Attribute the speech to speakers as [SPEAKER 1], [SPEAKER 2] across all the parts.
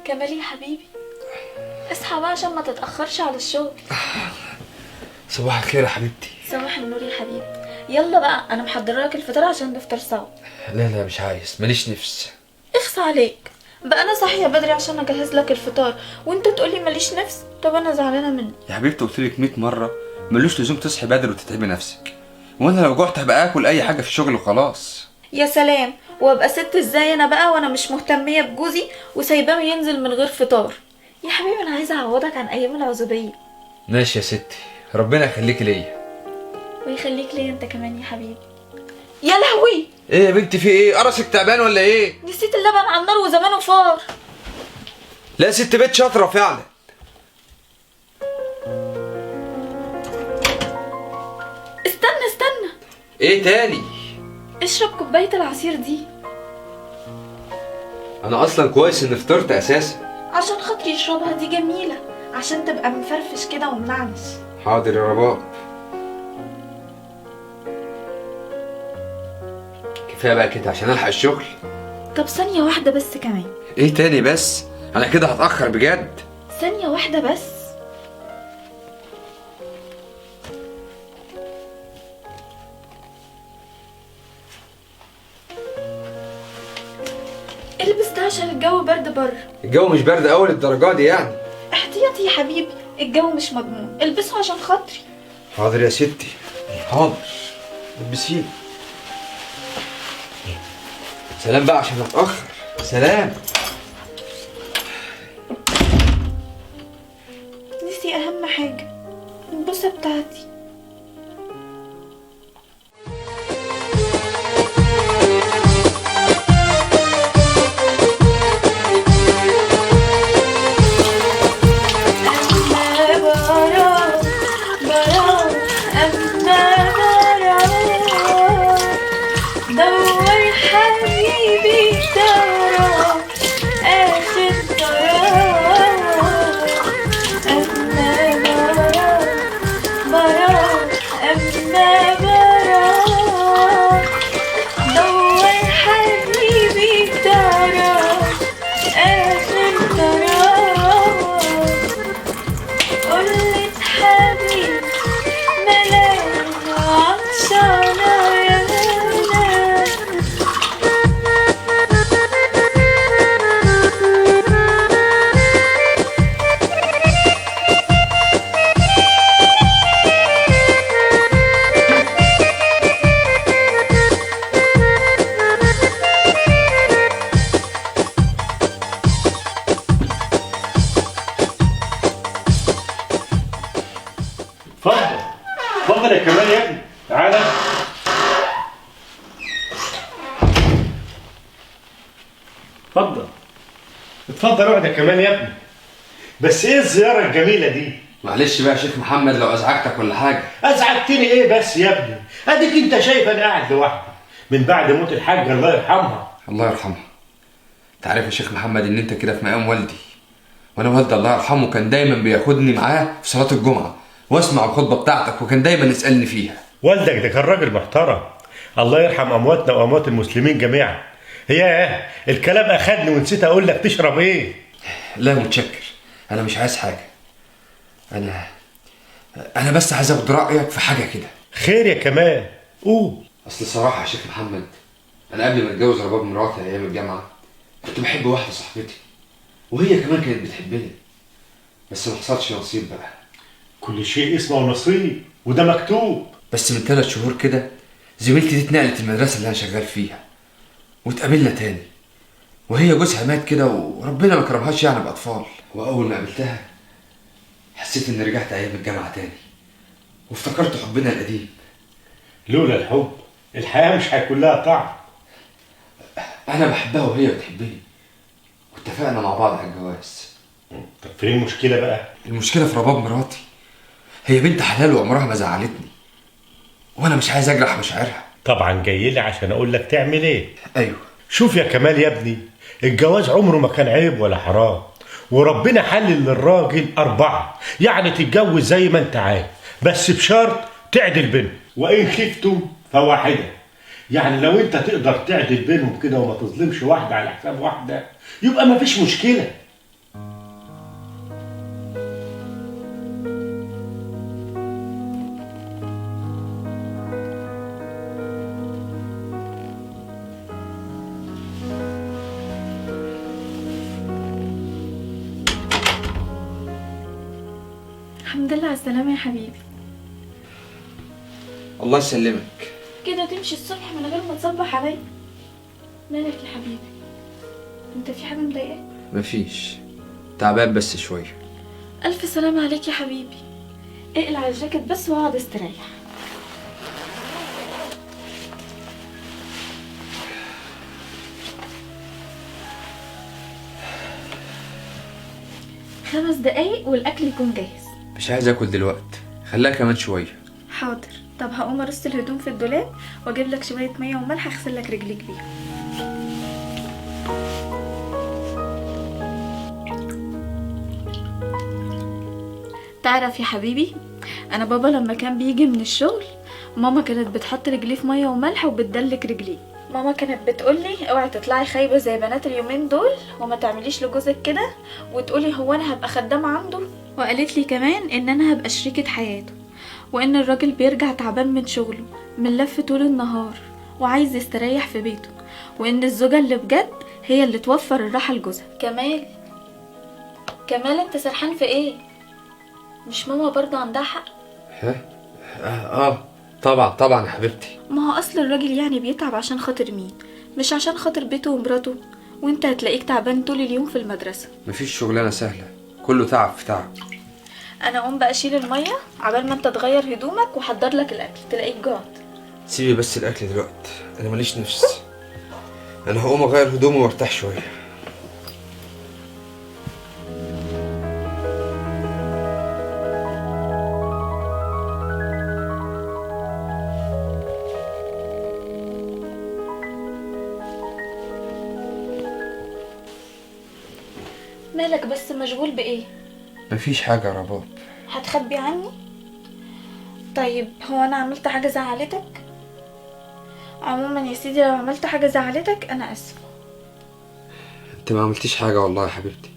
[SPEAKER 1] كمال يا حبيبي، اصحى بقى عشان ما تتأخرش على الشغل.
[SPEAKER 2] صباح الخير يا حبيبتي.
[SPEAKER 1] صباح النور يا حبيبي. يلا بقى انا محضره لك الفطار عشان نفطر سوا.
[SPEAKER 2] لا مش عايز، ماليش نفس.
[SPEAKER 1] اخصى عليك بقى، انا صاحيه بدري عشان اجهز لك الفطار وانت تقولي ماليش نفس. طب انا زعلانه منك
[SPEAKER 2] يا حبيبتي، قلت لك 100 مره ملوش لزوم تصحي بدري وتتعبي نفسك، وانا لو جعت هبقى اكل اي حاجه في الشغل وخلاص.
[SPEAKER 1] يا سلام، وابقى ست ازاي انا بقى وانا مش مهتميه بجوزي وسايباه ينزل من غير فطار؟ يا حبيبي انا عايزه اعوضك عن ايام العزوبيه.
[SPEAKER 2] ماشي يا ستي، ربنا يخليكي ليا.
[SPEAKER 1] ويخليك ليا انت كمان يا حبيبي. يا لهوي،
[SPEAKER 2] ايه يا بنتي، في ايه؟ قرصك تعبان ولا ايه؟
[SPEAKER 1] نسيت اللبن على النار وزمانه فار.
[SPEAKER 2] لا ست بيت شاطره فعلا.
[SPEAKER 1] استنى
[SPEAKER 2] ايه تاني؟
[SPEAKER 1] اشرب كوبايه العصير دي
[SPEAKER 2] انا اصلا كويس اني فطرت اساسا.
[SPEAKER 1] عشان خاطري اشربها، دي جميله عشان تبقى مفرفش كده ومنعنش.
[SPEAKER 2] حاضر يا رباب. كفايه بقى كده عشان الحق الشغل.
[SPEAKER 1] طب ثانيه واحده بس كمان.
[SPEAKER 2] ايه تاني بس؟ انا كده هتاخر بجد.
[SPEAKER 1] ثانيه واحده بس. البس ده عشان الجو برد بره.
[SPEAKER 2] الجو مش برد اول الدرجات دي يعني.
[SPEAKER 1] احتياطي يا حبيبي، الجو مش مضمون، البسه عشان خاطري.
[SPEAKER 2] حاضر يا ستي، حاضر. البسيه. سلام بقى عشان اتاخر. سلام.
[SPEAKER 1] نسي اهم حاجه، البوسه بتاعتي.
[SPEAKER 3] اتفضل يا كمال يا ابني، تعالى. اتفضل اقعد يا كمال يا ابني. بس ايه الزياره الجميله دي؟
[SPEAKER 2] معلش بقى يا شيخ محمد لو ازعجتك ولا حاجه.
[SPEAKER 3] ازعجتني ايه بس يا ابني؟ اديك انت شايف انا قاعد لوحدي من بعد موت الحاجه الله يرحمها.
[SPEAKER 2] الله يرحمها. انت عارف يا شيخ محمد ان انت كده في مقام والدي، وانا والدي الله يرحمه كان دايما بياخدني معاه في صلاه الجمعه واسمع الخطبه بتاعتك، وكان دايما يسالني فيها.
[SPEAKER 3] والدك ده كان راجل محترم، الله يرحم امواتنا واموات المسلمين جميعا. هي الكلام اخدني ونسيت اقول لك تشرب ايه؟
[SPEAKER 2] لا متشكر، انا مش عايز حاجه. انا بس عايز اخد رايك في حاجه كده.
[SPEAKER 3] خير يا كمال، قول.
[SPEAKER 2] اصل صراحه يا شيخ محمد، انا قبل ما اتجوز رباب مراتي ايام الجامعه كنت بحب واحده صاحبتي، وهي كمان كانت بتحبني، بس ما حصلش نصيب بقى.
[SPEAKER 3] كل شيء اسمه نصيب وده مكتوب.
[SPEAKER 2] بس من 3 شهور كده زميلتي دي اتنقلت المدرسه اللي انا شغال فيها، واتقابلنا تاني، وهي جوزها مات كده وربنا ما كرمهاش يعني باطفال. واول ما قابلتها حسيت اني رجعت ايام الجامعه تاني، وافتكرت حبنا القديم.
[SPEAKER 3] لولا الحب الحياه مش هيكون لها طعم.
[SPEAKER 2] انا بحبها وهي بتحبني، واتفقنا مع بعض على الجواز.
[SPEAKER 3] طب فين المشكله بقى؟
[SPEAKER 2] المشكله في رباب مراتي، هي بنت حلال وعمرها ما زعلتني، وانا مش عايز اجرح مشاعرها.
[SPEAKER 3] طبعا جاي لي عشان اقول لك تعمل ايه.
[SPEAKER 2] ايوه.
[SPEAKER 3] شوف يا كمال يا ابني، الجواز عمره ما كان عيب ولا حرام، وربنا حلل للراجل 4، يعني تتجوز زي ما انت عايز، بس بشرط تعدل بينهم، وان خفتم فواحده. يعني لو انت تقدر تعدل بينهم كده وما تظلمش واحده على حساب واحده يبقى ما فيش مشكله.
[SPEAKER 1] الحمد لله على السلامة يا حبيبي.
[SPEAKER 2] الله يسلمك.
[SPEAKER 1] كده تمشي الصبح من غير ما تصبح عليا؟ مالك يا حبيبي؟ انت في حاجة مضايقاك؟
[SPEAKER 2] مفيش، تعبان بس شوية.
[SPEAKER 1] ألف سلامة عليك يا حبيبي. اقلع الجاكيت بس واقعد استريح. خمس دقايق والأكل يكون جاهز.
[SPEAKER 2] مش عايز اكل دلوقتي، خليها كمان شوية.
[SPEAKER 1] حاضر. طب هقوم ارص الهدوم في الدولاب واجيب لك شوية مية وملح اغسل لك رجليك بيهم. تعرف يا حبيبي، انا بابا لما كان بيجي من الشغل ماما كانت بتحط رجليه في ميه وملح وبتدلك رجليه. ماما كانت بتقولي اوعي تطلعي خايبه زي بنات اليومين دول وما تعمليش لجوزك كده وتقولي هو انا هبقى خدامه عنده. وقالت لي كمان ان انا هبقى شريكه حياته، وان الراجل بيرجع تعبان من شغله من لف طول النهار وعايز يستريح في بيته، وان الزوجه اللي بجد هي اللي توفر الراحه لجوزها. كمال انت سرحان في ايه؟ مش ماما برضه عندها حق؟
[SPEAKER 2] طبعا يا حبيبتي.
[SPEAKER 1] ما هو اصل الراجل يعني بيتعب عشان خاطر مين؟ مش عشان خاطر بيته ومراته، وانت هتلاقيك تعبان طول اليوم في المدرسة.
[SPEAKER 2] مفيش شغلانة سهلة، كله تعب في تعب.
[SPEAKER 1] انا اقوم بقى اشيل المية عبال ما انت تغير هدومك وحضر لك الاكل، تلاقيك جوعت.
[SPEAKER 2] سيبي بس الاكل دلوقتي، انا ماليش نفس. انا هقوم اغير هدومي وارتاح شوية.
[SPEAKER 1] مالك بس مشغول بايه؟
[SPEAKER 2] مفيش حاجة يا رباب.
[SPEAKER 1] هتخبي عني؟ طيب هو انا عملت حاجة زعلتك؟ عموما يا سيدي لو عملت حاجة زعلتك انا اسفة.
[SPEAKER 2] انت ما عملتيش حاجة والله يا حبيبتي،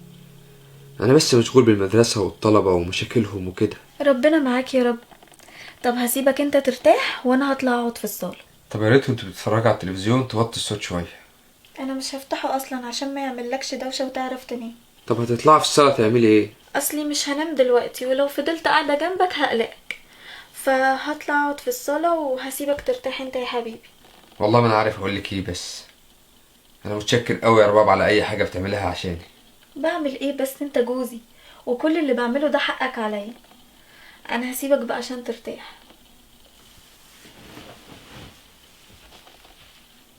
[SPEAKER 2] انا بس مشغول بالمدرسة والطلبة ومشاكلهم وكده.
[SPEAKER 1] ربنا معاك يا رب. طب هسيبك انت ترتاح وانا هطلع اقعد في الصالة.
[SPEAKER 2] طب يا ريت وانت بتتفرجي على التلفزيون توطي الصوت شوية.
[SPEAKER 1] انا مش هفتحه اصلا عشان ما يعملكش دوشة وتعرف تنام.
[SPEAKER 2] طب هتطلعي في الصالة تعملي ايه؟
[SPEAKER 1] اصلي مش هنام دلوقتي، ولو فضلت قاعدة جنبك هقلقك، فهطلع اقعد في الصالة وهسيبك ترتاح انت يا حبيبي.
[SPEAKER 2] والله ما انا عارف اقولك ايه، بس انا متشكر قوي يا رباب على اي حاجة بتعملها عشاني.
[SPEAKER 1] بعمل ايه بس؟ انت جوزي وكل اللي بعمله ده حقك عليا. انا هسيبك بقى عشان ترتاح.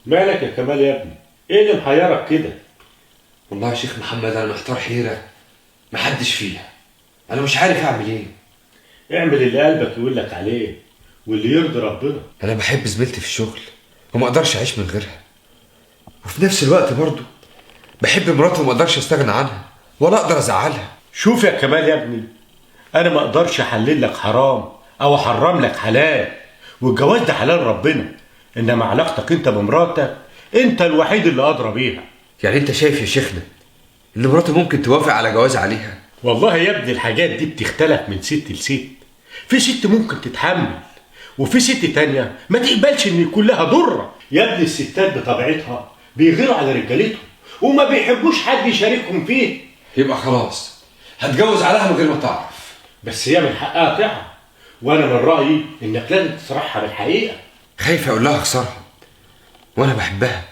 [SPEAKER 3] مالك يا كمال يا ابني؟ ايه اللي محيرك كده؟
[SPEAKER 2] والله يا شيخ محمد انا محتار حيرة محدش فيها، انا مش عارف اعمل ايه.
[SPEAKER 3] اعمل اللي قلبك يقول لك عليه واللي يرضي ربنا.
[SPEAKER 2] انا بحب زميلتي في الشغل وما اقدرش اعيش من غيرها، وفي نفس الوقت برضو بحب مراتي وما اقدرش استغنى عنها ولا اقدر ازعلها.
[SPEAKER 3] شوف يا كمال يا ابني، انا ما اقدرش احلل لك حرام او احرم لك حلال، والجواز ده حلال ربنا، انما علاقتك انت بمراتك انت الوحيد اللي ادرى بيها.
[SPEAKER 2] يعني انت شايف يا شيخنا ان مراتي ممكن توافق على جواز عليها؟
[SPEAKER 3] والله يا ابني الحاجات دي بتختلف من ست لست. في ست ممكن تتحمل، وفي ست تانية ما تقبلش ان يكون لها ضرة. يا ابني الستات بطبيعتها بيغيروا على رجالتهم وما بيحبوش حد يشاركهم فيه.
[SPEAKER 2] يبقى خلاص هتجوز عليها من غير ما تعرف.
[SPEAKER 3] بس هي من حقها تعرف، وانا من رأيي انك لازم تصرحها بالحقيقة.
[SPEAKER 2] خايف اقول لها اخسرها وانا بحبها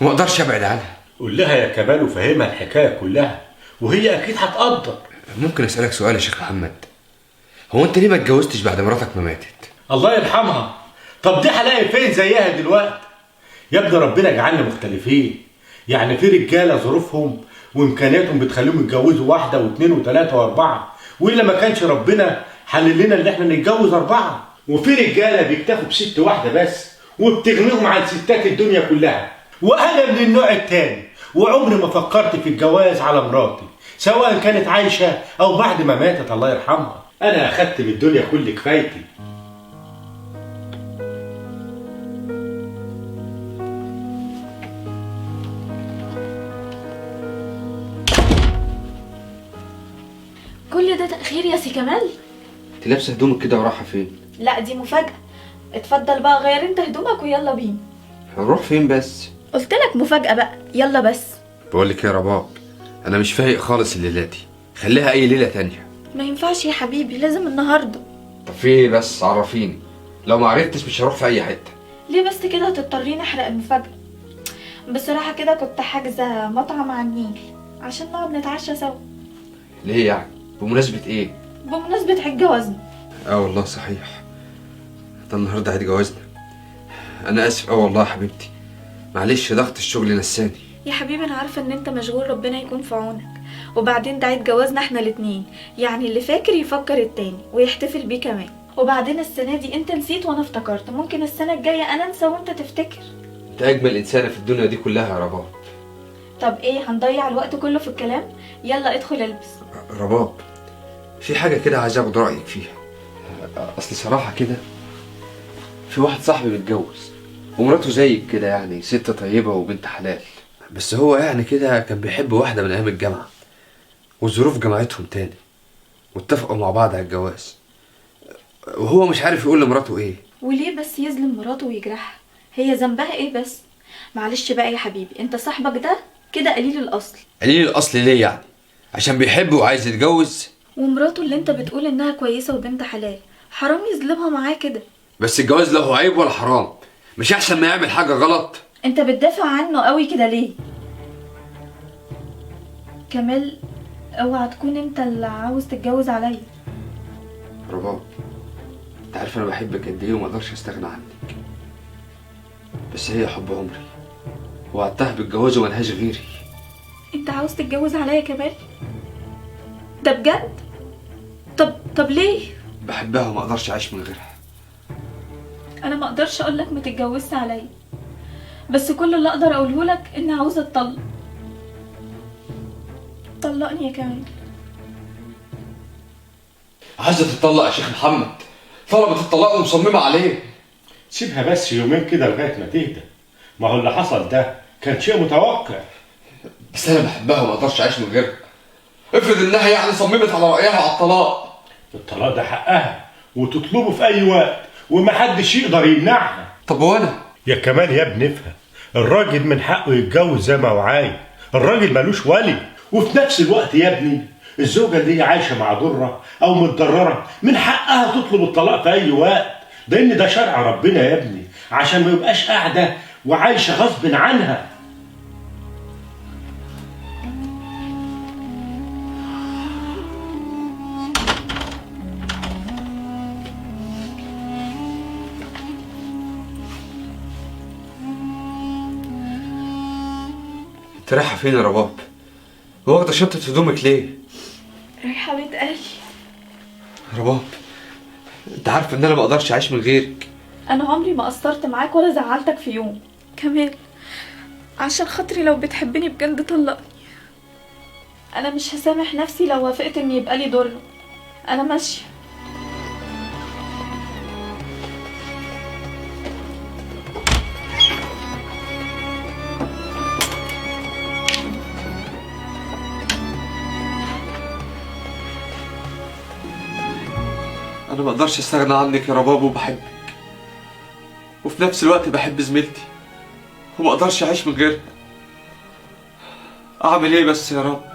[SPEAKER 2] وما اقدرش ابعد عنها.
[SPEAKER 3] قول لها يا كمال وفهمها الحكاية كلها وهي اكيد هتقدر.
[SPEAKER 2] ممكن اسالك سؤال يا شيخ محمد؟ هو انت ليه ما اتجوزتش بعد مراتك ما ماتت؟
[SPEAKER 3] الله يرحمها. طب دي هلاقي فين زيها دلوقتي؟ يا ابني ربنا جعلنا مختلفين، يعني في رجاله ظروفهم وامكانياتهم بتخليهم يتجوزوا واحده واثنين وثلاثه واربعه، والا ما كانش ربنا حلل لنا ان احنا نتجوز اربعه. وفي رجاله بيكتفوا بست واحده بس وبتغنيهم عن ستات الدنيا كلها. وانا من النوع التاني، وعمري ما فكرت في الجواز على مراتي سواء كانت عايشه او بعد ما ماتت الله يرحمها. انا اخدت من الدنيا كل كفايتي.
[SPEAKER 1] كل ده تأخير يا سي كمال؟
[SPEAKER 2] انت لابسه هدومك كده ورايحه فين؟
[SPEAKER 1] لا دي مفاجأة. اتفضل بقى غير انت هدومك ويلا بينا.
[SPEAKER 2] هنروح فين بس؟
[SPEAKER 1] قلت لك مفاجأة بقى، يلا بس.
[SPEAKER 2] بقول لك يا رباب انا مش فايق خالص الليله دي، خليها اي ليله تانية.
[SPEAKER 1] ما ينفعش يا حبيبي، لازم النهارده.
[SPEAKER 2] طب في ايه بس؟ عرفيني، لو ما عرفتش مش هروح في اي حته.
[SPEAKER 1] ليه بس كده؟ هتضطريني احرق المفاجأة. بصراحة كده كنت حاجزة مطعم على النيل عشان نقعد نتعشى سوا.
[SPEAKER 2] ليه يعني؟ بمناسبه ايه؟
[SPEAKER 1] بمناسبة عيد جوازنا.
[SPEAKER 2] والله صحيح، ده النهارده عيد جوازنا. انا اسف والله يا حبيبتي، معلش ضغط الشغل نساني.
[SPEAKER 1] يا حبيبي انا عارفة ان انت مشغول، ربنا يكون في عونك. وبعدين ده عيد جوازنا احنا الاتنين، يعني اللي فاكر يفكر التاني ويحتفل بيه كمان. وبعدين السنة دي انت نسيت وانا افتكرت، ممكن السنة الجاية انا انسى وانت تفتكر.
[SPEAKER 2] انت اجمل انسانه في الدنيا دي كلها يا رباب.
[SPEAKER 1] طب ايه، هنضيع الوقت كله في الكلام؟ يلا ادخل البس.
[SPEAKER 2] رباب، في حاجه كده عايز اخد رايك فيها. اصل صراحه كده في واحد صاحبي متجوز ومراته زيك كده، يعني ست طيبه وبنت حلال، بس هو يعني كده كان بيحب واحده من ايام الجامعه، والظروف جمعتهم تاني واتفقوا مع بعض على الجواز، وهو مش عارف يقول لمراته ايه.
[SPEAKER 1] وليه بس يظلم مراته ويجرحها؟ هي ذنبها ايه بس؟ معلش بقى يا حبيبي، انت صاحبك ده كده قليل الاصل.
[SPEAKER 2] قليل الاصل ليه يعني؟ عشان بيحب وعايز يتجوز؟
[SPEAKER 1] ومراته اللي انت بتقول انها كويسه وبنت حلال، حرام يظلمها معاه كده.
[SPEAKER 2] بس الجواز له عيب ولا حرام؟ مش احسن ما يعمل حاجه غلط؟
[SPEAKER 1] انت بتدافع عنه قوي كده ليه؟ كمال، اوعى تكون انت اللي عاوز تتجوز عليا.
[SPEAKER 2] رباب، انت عارف انا بحبك قد ايه وما اقدرش استغنى عنك، بس هي حب عمري وعدتها بالجواز وملهاش غيري.
[SPEAKER 1] انت عاوز تتجوز عليا كمال؟ ده بجد؟ طب ليه؟
[SPEAKER 2] بحبها وما اقدرش اعيش من غيرها.
[SPEAKER 1] انا ما اقدرش اقول لك ما تتجوزش عليا، بس كل اللي اقدر اقوله لك اني عاوزه اتطلق. طلقني يا كمال.
[SPEAKER 2] عايزه تتطلق يا شيخ محمد؟ طلبت الطلاق ومصممه عليه.
[SPEAKER 3] سيبها بس يومين كده لغايه ما تهدى، ما هو اللي حصل ده كان شيء متوقع.
[SPEAKER 2] بس انا بحبها وما اقدرش اعيش من غيرها. افرض انها يعني صممت على رايها على الطلاق.
[SPEAKER 3] الطلاق ده حقها وتطلبه في اي وقت ومحدش يقدر يمنعها.
[SPEAKER 2] طب وانا؟
[SPEAKER 3] يا كمال يا ابني افهم، الراجل من حقه يتجوز زي ما هو عايز، الراجل ملوش ولي. وفي نفس الوقت يا ابني الزوجه اللي هي عايشه مع ضره او متضرره من حقها تطلب الطلاق في اي وقت، لان ده شرع ربنا يا ابني، عشان ما يبقاش قاعده وعايشه غصب عنها.
[SPEAKER 2] انت رايحه فين يا رباب؟ واخده شنطه هدومك ليه؟
[SPEAKER 1] رايحه بيت اهلي.
[SPEAKER 2] رباب، انت عارف ان انا ما اقدرش اعيش من غيرك.
[SPEAKER 1] انا عمري ما قصرت معاك ولا زعلتك في يوم. كمال، عشان خاطري لو بتحبني بجد طلقني. انا مش هسامح نفسي لو وافقت ان يبقى لي ضر. انا ماشيه.
[SPEAKER 2] انا ما اقدرش استغنى عنك يا رباب، وبحبك وفي نفس الوقت بحب زميلتي وما اقدرش اعيش من غيرها. اعمل ايه بس يا رب؟